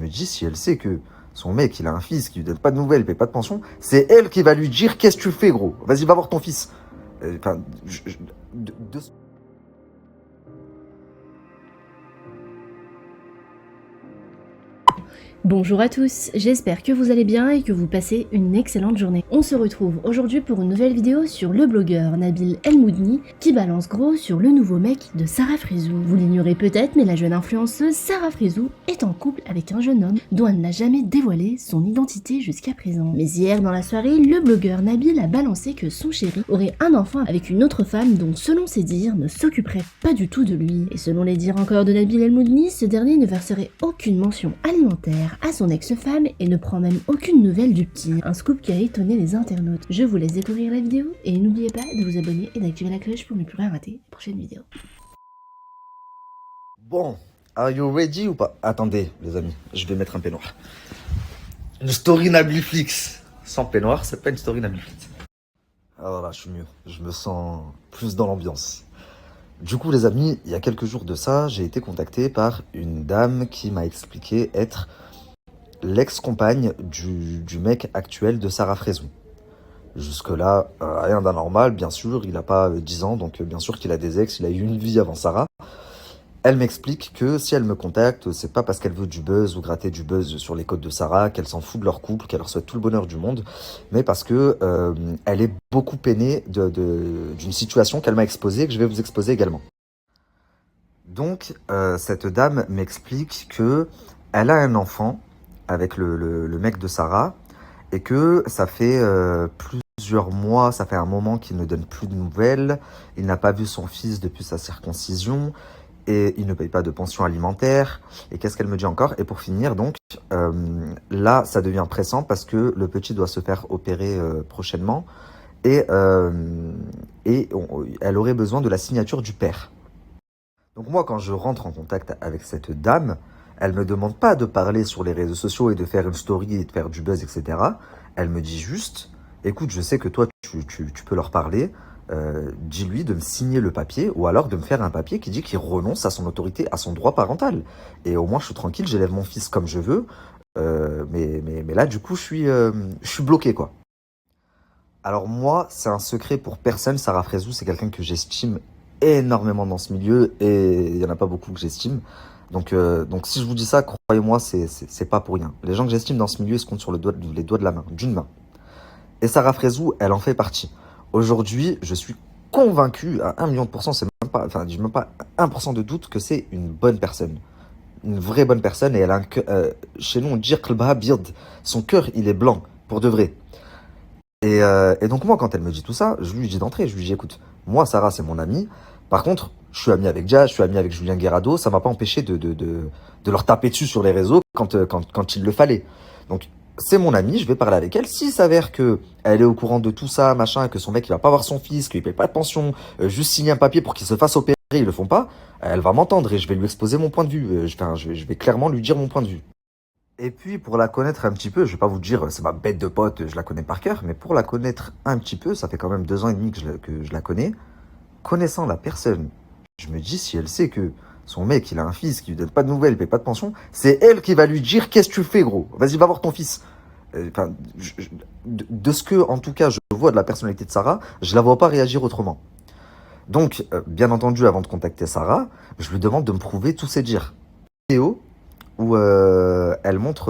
me dis, si elle sait que son mec, il a un fils qui lui donne pas de nouvelles, il paye pas de pension, c'est elle qui va lui dire, qu'est-ce que tu fais, gros? Vas-y, va voir ton fils. Enfin, de- Bonjour à tous, j'espère que vous allez bien et que vous passez une excellente journée. On se retrouve aujourd'hui pour une nouvelle vidéo sur le blogueur Nabil El Moudni qui balance gros sur le nouveau mec de Sarah Frizou. Vous l'ignorez peut-être, mais la jeune influenceuse Sarah Frizou est en couple avec un jeune homme dont elle n'a jamais dévoilé son identité jusqu'à présent. Mais hier dans la soirée, le blogueur Nabil a balancé que son chéri aurait un enfant avec une autre femme dont selon ses dires ne s'occuperait pas du tout de lui. Et selon les dires encore de Nabil El Moudni, ce dernier ne verserait aucune mention alimentaire à son ex-femme et ne prend même aucune nouvelle du petit. Un scoop qui a étonné les internautes. Je vous laisse découvrir la vidéo et n'oubliez pas de vous abonner et d'activer la cloche pour ne plus rien rater les prochaines vidéos. Bon, are you ready ou pas? Attendez, les amis, je vais mettre un peignoir. Une story Nabliflix. Sans peignoir, c'est pas une story Nabliflix. Alors là, je suis mieux. Je me sens plus dans l'ambiance. Du coup, les amis, il y a quelques jours de ça, j'ai été contacté par une dame qui m'a expliqué être l'ex-compagne du mec actuel de Sarah Frézou. Jusque-là, rien d'anormal, bien sûr, il n'a pas 10 ans, donc bien sûr qu'il a des ex, il a eu une vie avant Sarah. Elle m'explique que si elle me contacte, c'est pas parce qu'elle veut du buzz ou gratter du buzz sur les côtes de Sarah, qu'elle s'en fout de leur couple, qu'elle leur souhaite tout le bonheur du monde, mais parce que elle est beaucoup peinée d'une situation qu'elle m'a exposée et que je vais vous exposer également. Donc, cette dame m'explique que elle a un enfant avec le mec de Sarah et que ça fait plusieurs mois, ça fait un moment qu'il ne donne plus de nouvelles. Il n'a pas vu son fils depuis sa circoncision et il ne paye pas de pension alimentaire. Et qu'est-ce qu'elle me dit encore? Et pour finir, donc, là, ça devient pressant parce que le petit doit se faire opérer prochainement et, elle aurait besoin de la signature du père. Donc moi, quand je rentre en contact avec cette dame, elle me demande pas de parler sur les réseaux sociaux et de faire une story et de faire du buzz, etc. Elle me dit juste, écoute, je sais que toi, tu peux leur parler, dis-lui de me signer le papier ou alors de me faire un papier qui dit qu'il renonce à son autorité, à son droit parental. Et au moins, je suis tranquille, j'élève mon fils comme je veux. Mais là, du coup, je suis bloqué, quoi. Alors moi, c'est un secret pour personne. Sarah Frézou, c'est quelqu'un que j'estime énormément dans ce milieu et il n'y en a pas beaucoup que j'estime. Donc si je vous dis ça, croyez-moi, c'est pas pour rien. Les gens que j'estime dans ce milieu, ils se comptent sur les doigts de la main, d'une main. Et Sarah Frézou, elle en fait partie. Aujourd'hui, je suis convaincu à 1 million de pourcents, c'est même pas, enfin, j'ai même pas 1% de doute que c'est une bonne personne. Une vraie bonne personne et elle a un cœur, chez nous on dit Qlbaha Bird. Son cœur, il est blanc, pour de vrai. Et donc moi, quand elle me dit tout ça, je lui dis d'entrée, je lui dis, écoute, moi, Sarah, c'est mon amie. Par contre, je suis ami avec Jazz, je suis ami avec Julien Guerrado, ça m'a pas empêché de leur taper dessus sur les réseaux quand il le fallait. Donc, c'est mon amie, je vais parler avec elle. S'il s'avère que elle est au courant de tout ça, machin, que son mec, il va pas voir son fils, qu'il paye pas de pension, juste signer un papier pour qu'il se fasse opérer, ils le font pas, elle va m'entendre et je vais lui exposer mon point de vue. Je vais clairement lui dire mon point de vue. Et puis, pour la connaître un petit peu, je vais pas vous dire, c'est ma bête de pote, je la connais par cœur, mais pour la connaître un petit peu, ça fait quand même 2 ans et demi que je la connais. Connaissant la personne, je me dis, si elle sait que son mec, il a un fils qui lui donne pas de nouvelles, il paye pas de pension, c'est elle qui va lui dire, qu'est-ce que tu fais, gros? Vas-y, va voir ton fils. Enfin, de ce que, en tout cas, je vois de la personnalité de Sarah, je la vois pas réagir autrement. Donc, bien entendu, avant de contacter Sarah, je lui demande de me prouver tous ses dires. Théo, où elle montre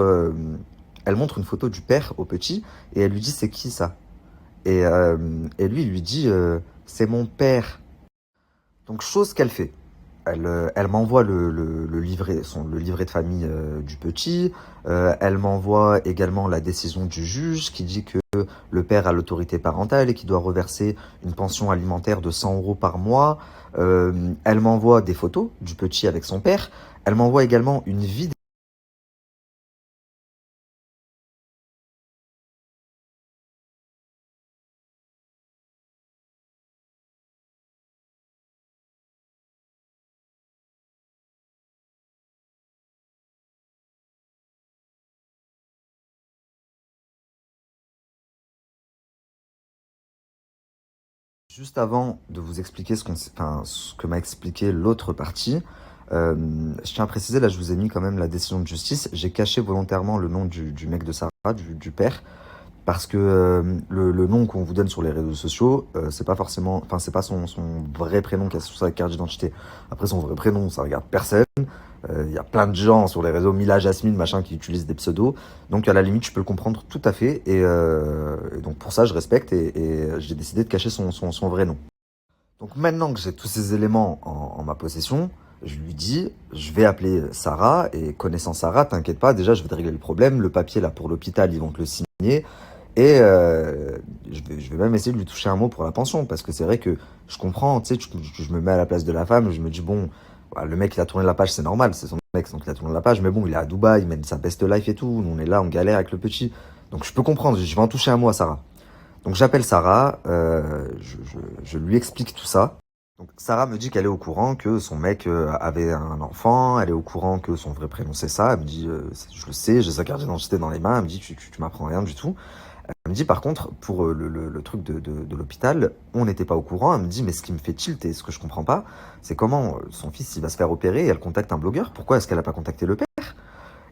une photo du père au petit et elle lui dit c'est qui ça? Et lui il lui dit c'est mon père. Donc chose qu'elle fait. Elle m'envoie le livret, le livret de famille du petit. Elle m'envoie également la décision du juge qui dit que le père a l'autorité parentale et qu'il doit reverser une pension alimentaire de 100 euros par mois. Elle m'envoie des photos du petit avec son père. Elle m'envoie également une vidéo. Juste avant de vous expliquer ce que m'a expliqué l'autre partie, Je tiens à préciser, là je vous ai mis quand même la décision de justice. J'ai caché volontairement le nom du mec de Sarah, du père, parce que le nom qu'on vous donne sur les réseaux sociaux, c'est pas forcément, enfin c'est pas son vrai prénom qui a sur sa carte d'identité. Après son vrai prénom, ça regarde personne. Il y a plein de gens sur les réseaux, Mila, Jasmine, machin, qui utilisent des pseudos. Donc à la limite, je peux le comprendre tout à fait. Et donc pour ça, je respecte et j'ai décidé de cacher son vrai nom. Donc maintenant que j'ai tous ces éléments en ma possession, je lui dis, je vais appeler Sarah et connaissant Sarah, t'inquiète pas, déjà je vais te régler le problème. Le papier là pour l'hôpital, ils vont te le signer. Et je vais même essayer de lui toucher un mot pour la pension parce que c'est vrai que je comprends, tu sais, je me mets à la place de la femme, je me dis bon, le mec il a tourné la page, c'est normal, c'est son mec, donc il a tourné la page, mais bon, il est à Dubaï, il mène sa best life et tout, nous on est là, on galère avec le petit. Donc je peux comprendre, je vais en toucher un mot à Sarah. Donc j'appelle Sarah, je lui explique tout ça. Donc Sarah me dit qu'elle est au courant que son mec avait un enfant, elle est au courant que son vrai prénom c'est ça, elle me dit je le sais, j'ai sa carte d'identité dans les mains, elle me dit tu m'apprends rien du tout. Elle me dit par contre pour le truc de l'hôpital, on n'était pas au courant, elle me dit mais ce qui me fait tilt et ce que je comprends pas, c'est comment son fils il va se faire opérer et elle contacte un blogueur, pourquoi est-ce qu'elle a pas contacté le père?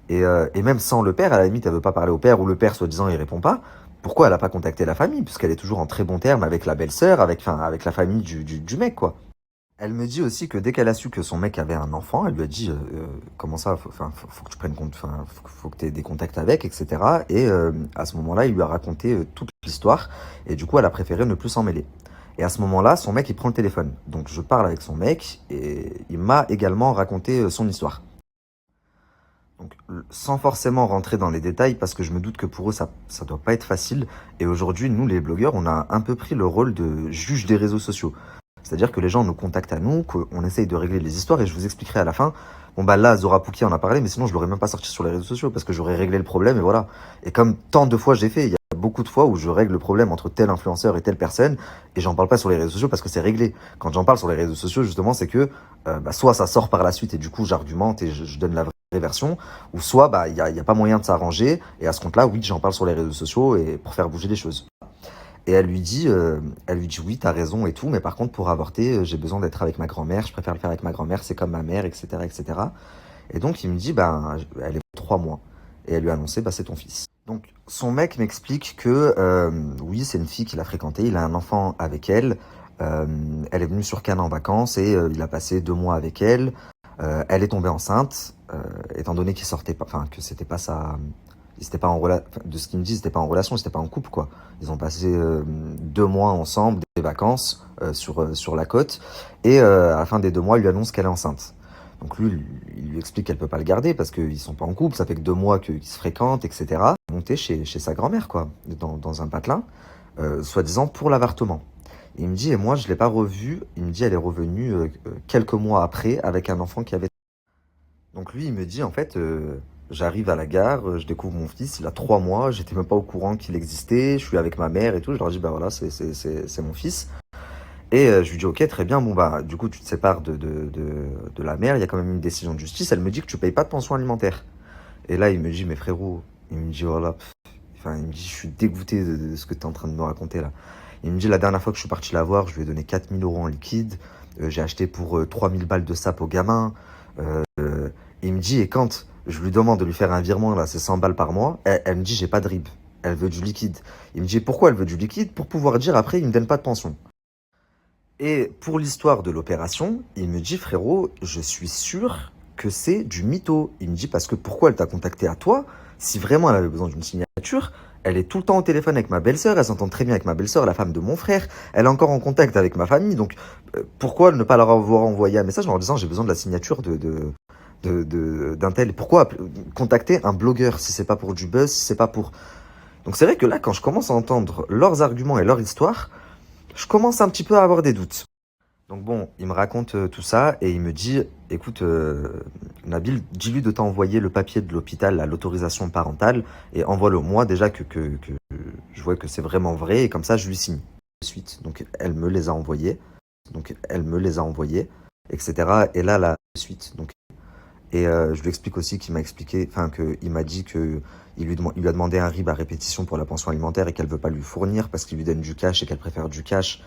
Et même sans le père, à la limite, elle veut pas parler au père ou le père, soi-disant, il répond pas. Pourquoi elle a pas contacté la famille? Puisqu'elle est toujours en très bon terme avec la belle-sœur, avec la famille du mec, quoi. Elle me dit aussi que dès qu'elle a su que son mec avait un enfant, elle lui a dit comment ça, faut que tu prennes compte, faut que tu aies des contacts avec, etc. Et à ce moment-là, il lui a raconté toute l'histoire. Et du coup, elle a préféré ne plus s'en mêler. Et à ce moment-là, son mec, il prend le téléphone. Donc je parle avec son mec et il m'a également raconté son histoire. Donc, sans forcément rentrer dans les détails, parce que je me doute que pour eux, ça doit pas être facile. Et aujourd'hui, nous, les blogueurs, on a un peu pris le rôle de juge des réseaux sociaux. C'est-à-dire que les gens nous contactent à nous, qu'on essaye de régler les histoires, et je vous expliquerai à la fin. Bon, bah là, Zora Pouki en a parlé, mais sinon, je l'aurais même pas sorti sur les réseaux sociaux, parce que j'aurais réglé le problème, et voilà. Et comme tant de fois j'ai fait, il y a beaucoup de fois où je règle le problème entre tel influenceur et telle personne, et j'en parle pas sur les réseaux sociaux parce que c'est réglé. Quand j'en parle sur les réseaux sociaux, justement, c'est que soit ça sort par la suite, et du coup, j'argumente et je donne la vraie version, ou soit bah y a pas moyen de s'arranger, et à ce compte-là, oui, j'en parle sur les réseaux sociaux et pour faire bouger les choses. Et elle lui dit oui, t'as raison et tout, mais par contre pour avorter, j'ai besoin d'être avec ma grand-mère, je préfère le faire avec ma grand-mère, c'est comme ma mère, etc., etc. Et cetera. Et donc il me dit ben elle est 3 mois, et elle lui a annoncé bah c'est ton fils. Donc son mec m'explique que oui c'est une fille qu'il a fréquentée, il a un enfant avec elle, elle est venue sur Cannes en vacances et il a passé 2 mois avec elle. Elle est tombée enceinte, étant donné qu'il sortait pas, enfin que c'était pas sa, ils étaient pas en relation, de ce qu'ils me disent, ils étaient pas en relation, ils étaient pas en couple quoi. Ils ont passé 2 mois ensemble, des vacances sur la côte, et à la fin des 2 mois, il lui annonce qu'elle est enceinte. Donc lui, il lui explique qu'elle peut pas le garder parce qu'ils sont pas en couple, ça fait que 2 mois qu'ils se fréquentent, etc. Monter chez sa grand-mère quoi, dans un patelin, soi-disant pour l'avortement. Et il me dit, et moi, je l'ai pas revue. Il me dit, elle est revenue quelques mois après avec un enfant qui avait. Donc lui, il me dit, en fait, j'arrive à la gare, je découvre mon fils, il a 3 mois, j'étais même pas au courant qu'il existait, je suis avec ma mère et tout. Je leur dis, bah voilà, c'est mon fils. Et je lui dis, ok, très bien, bon bah, du coup, tu te sépares de la mère, il y a quand même une décision de justice, elle me dit que tu payes pas de pension alimentaire. Et là, il me dit, mais frérot, il me dit, voilà, enfin, il me dit, je suis dégoûté de ce que tu es en train de me raconter là. Il me dit, la dernière fois que je suis parti la voir, je lui ai donné 4 000 € en liquide. J'ai acheté pour 3 000 balles de sap au gamin. Il me dit, et quand je lui demande de lui faire un virement, là, c'est 100 balles par mois, elle me dit, j'ai pas de RIB. Elle veut du liquide. Il me dit, pourquoi elle veut du liquide? Pour pouvoir dire après, il me donne pas de pension. Et pour l'histoire de l'opération, il me dit, frérot, je suis sûr que c'est du mytho. Il me dit, parce que pourquoi elle t'a contacté à toi? Si vraiment elle avait besoin d'une signature, elle est tout le temps au téléphone avec ma belle-sœur, elle s'entend très bien avec ma belle-sœur, la femme de mon frère, elle est encore en contact avec ma famille, donc pourquoi ne pas leur avoir envoyé un message en leur disant j'ai besoin de la signature d'un tel? Pourquoi contacter un blogueur si c'est pas pour du buzz, si c'est pas pour... Donc c'est vrai que là, quand je commence à entendre leurs arguments et leur histoire, je commence un petit peu à avoir des doutes. Donc bon, il me raconte tout ça et il me dit, écoute, Nabil, dis-lui de t'envoyer le papier de l'hôpital, l'autorisation parentale, et envoie-le moi déjà que je vois que c'est vraiment vrai, et comme ça je lui signe. Suite. Donc elle me les a envoyés, etc. Et là, la suite. Donc, et je lui explique aussi qu'il m'a expliqué, enfin qu'il m'a dit que il lui a demandé un RIB à répétition pour la pension alimentaire et qu'elle veut pas lui fournir parce qu'il lui donne du cash et qu'elle préfère du cash.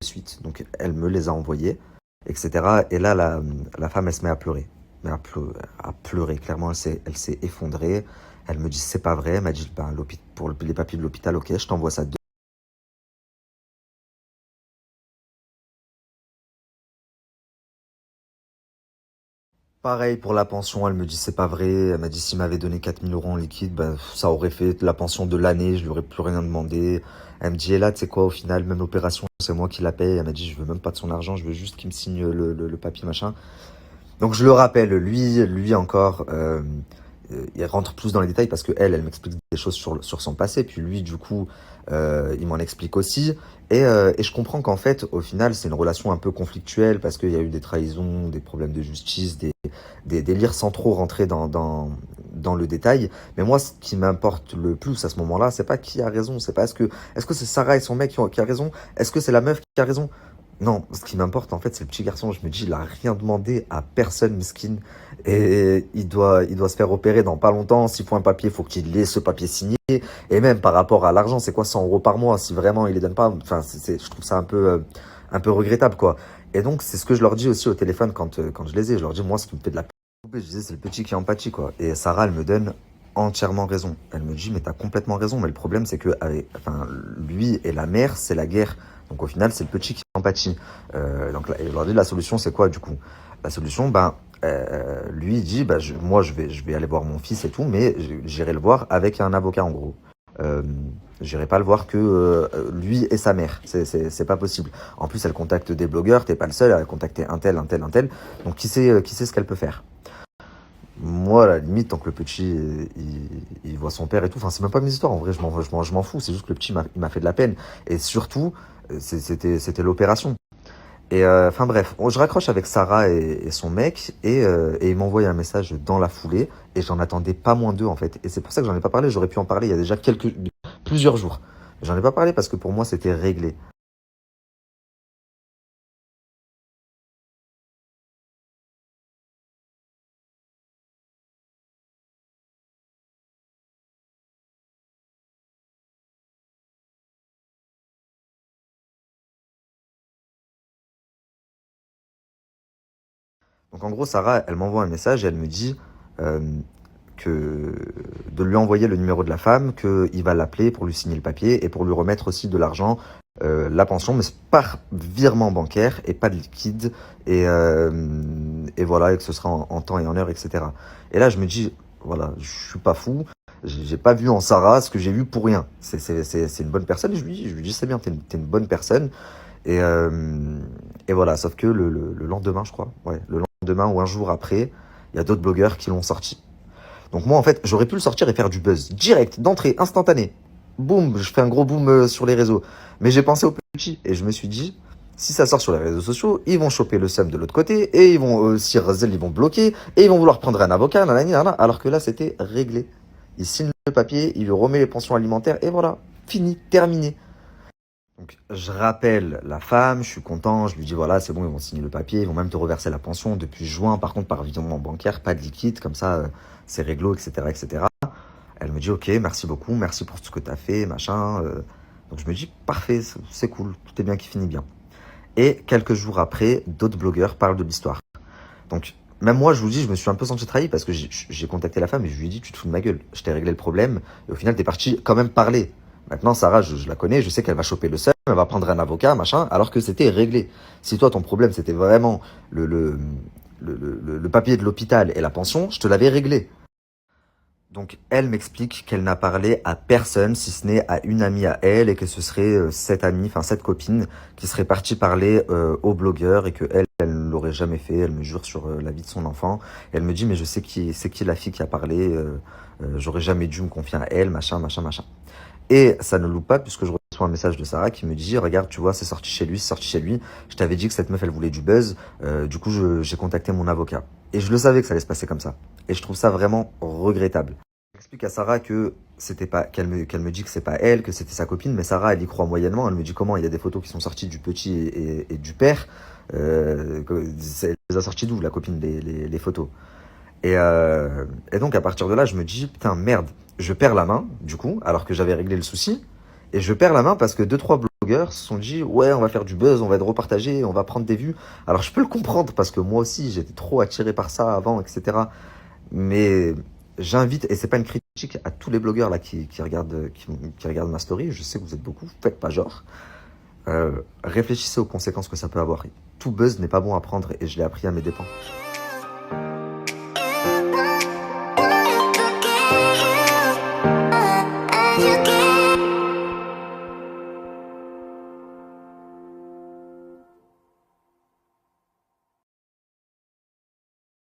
Suite. Donc elle me les a envoyés. etc. Et là, la femme, elle se met à pleurer. Mais à pleurer. Clairement, elle s'est effondrée. Elle me dit, c'est pas vrai. Elle m'a dit, ben, pour les papiers de l'hôpital, ok, je t'envoie ça. Pareil pour la pension, elle me dit c'est pas vrai. Elle m'a dit s'il m'avait donné 4 000 € en liquide, ben, ça aurait fait la pension de l'année, je lui aurais plus rien demandé. Elle me dit, et là, tu sais quoi, au final, même l'opération, c'est moi qui la paye. Elle m'a dit, je veux même pas de son argent, je veux juste qu'il me signe le papier, machin. Donc je le rappelle, lui encore, il rentre plus dans les détails parce que elle m'explique des choses sur son passé, puis lui, du coup, il m'en explique aussi. Et je comprends qu'en fait, au final, c'est une relation un peu conflictuelle parce qu'il y a eu des trahisons, des problèmes de justice, des délires sans trop rentrer dans le détail. Mais moi, ce qui m'importe le plus à ce moment-là, c'est pas qui a raison, c'est pas est-ce que c'est Sarah et son mec qui a raison, est-ce que c'est la meuf qui a raison? Non, ce qui m'importe en fait, c'est le petit garçon. Je me dis, il a rien demandé à personne, miskin. Et il doit se faire opérer dans pas longtemps. S'il faut un papier, il faut qu'il ait ce papier signé. Et même par rapport à l'argent, c'est quoi 100 € par mois? Si vraiment il les donne pas, enfin, je trouve ça un peu regrettable, quoi. Et donc, c'est ce que je leur dis aussi au téléphone quand je les ai. Je leur dis, moi, ce qui me fait de la peine, je disais, c'est le petit qui empathie, quoi. Et Sarah, elle me donne entièrement raison. Elle me dit, mais t'as complètement raison. Mais le problème, c'est que enfin, lui et la mère, c'est la guerre. Donc au final, c'est le petit qui empathie. Donc là, et aujourd'hui, la solution, c'est quoi du coup? La solution, ben, lui, il dit, ben, moi, je vais aller voir mon fils et tout, mais j'irai le voir avec un avocat en gros. Euh, J'irai pas le voir que lui et sa mère. C'est pas possible. En plus, elle contacte des blogueurs, t'es pas le seul, elle a contacté un tel, un tel, un tel. Donc qui sait ce qu'elle peut faire? Moi, à la limite, tant que le petit, il voit son père et tout, enfin, c'est même pas mes histoires, en vrai, je m'en fous, c'est juste que le petit, il m'a fait de la peine. Et surtout, c'était l'opération. Et enfin bref, je raccroche avec Sarah et son mec, et il m'envoie un message dans la foulée, et j'en attendais pas moins d'eux, en fait. Et c'est pour ça que j'en ai pas parlé, j'aurais pu en parler il y a déjà plusieurs jours. J'en ai pas parlé parce que pour moi, c'était réglé. Donc en gros, Sarah, elle m'envoie un message et elle me dit euh, que de lui envoyer le numéro de la femme, qu'il va l'appeler pour lui signer le papier et pour lui remettre aussi de l'argent, la pension, mais c'est par virement bancaire et pas de liquide. Et voilà, et que ce sera en temps et en heure, etc. Et là, je me dis, voilà, je suis pas fou. J'ai pas vu en Sarah ce que j'ai vu pour rien. C'est une bonne personne. Et je lui dis, c'est bien, t'es une bonne personne. Et, euh, et voilà, sauf que le lendemain, je crois, ouais, le lendemain ou un jour après, il y a d'autres blogueurs qui l'ont sorti. Donc moi, en fait, j'aurais pu le sortir et faire du buzz direct, d'entrée, instantané. Boum, je fais un gros boom sur les réseaux. Mais j'ai pensé au petit et je me suis dit, si ça sort sur les réseaux sociaux, ils vont choper le seum de l'autre côté et ils vont, si Razel, ils vont bloquer et ils vont vouloir prendre un avocat, nanani, nanana, alors que là, c'était réglé. Il signe le papier, il lui remet les pensions alimentaires et voilà, fini, terminé. Donc, je rappelle la femme, je suis content, je lui dis voilà, c'est bon, ils vont signer le papier, ils vont même te reverser la pension depuis juin, par contre par virement bancaire, pas de liquide, comme ça c'est réglo, etc., etc. Elle me dit ok, merci beaucoup, merci pour tout ce que tu as fait, machin. Donc je me dis parfait, c'est cool, tout est bien qui finit bien. Et quelques jours après, d'autres blogueurs parlent de l'histoire. Donc même moi, je vous dis, je me suis un peu senti trahi parce que j'ai contacté la femme et je lui ai dit tu te fous de ma gueule, je t'ai réglé le problème et au final t'es parti quand même parler. Maintenant, Sarah, je la connais, je sais qu'elle va choper le seum, elle va prendre un avocat, machin, alors que c'était réglé. Si toi, ton problème, c'était vraiment le, le, le papier de l'hôpital et la pension, je te l'avais réglé. Donc, elle m'explique qu'elle n'a parlé à personne, si ce n'est à une amie à elle, et que ce serait cette amie, enfin cette copine, qui serait partie parler au blogueur, et que elle ne l'aurait jamais fait. Elle me jure sur la vie de son enfant. Et elle me dit, mais je sais c'est qui la fille qui a parlé, j'aurais jamais dû me confier à elle, machin, machin, machin. Et ça ne loupe pas puisque je reçois un message de Sarah qui me dit regarde, tu vois, c'est sorti chez lui, c'est sorti chez lui. Je t'avais dit que cette meuf, elle voulait du buzz. Du coup, j'ai contacté mon avocat. Et je le savais que ça allait se passer comme ça. Et je trouve ça vraiment regrettable. J'explique à Sarah que c'était pas qu'elle me dit que c'est pas elle, que c'était sa copine, mais Sarah, elle y croit moyennement. Elle me dit comment il y a des photos qui sont sorties du petit et du père. Elle les a sorties d'où, la copine, les photos. Et donc, à partir de là, je me dis, putain, merde, je perds la main, du coup, alors que j'avais réglé le souci. Et je perds la main parce que 2-3 blogueurs se sont dit ouais, on va faire du buzz, on va être repartagé, on va prendre des vues. Alors je peux le comprendre parce que moi aussi j'étais trop attiré par ça avant, etc. Mais j'invite, et c'est pas une critique à tous les blogueurs là qui regardent ma story, je sais que vous êtes beaucoup, faites pas genre. Réfléchissez aux conséquences que ça peut avoir. Tout buzz n'est pas bon à prendre et je l'ai appris à mes dépens.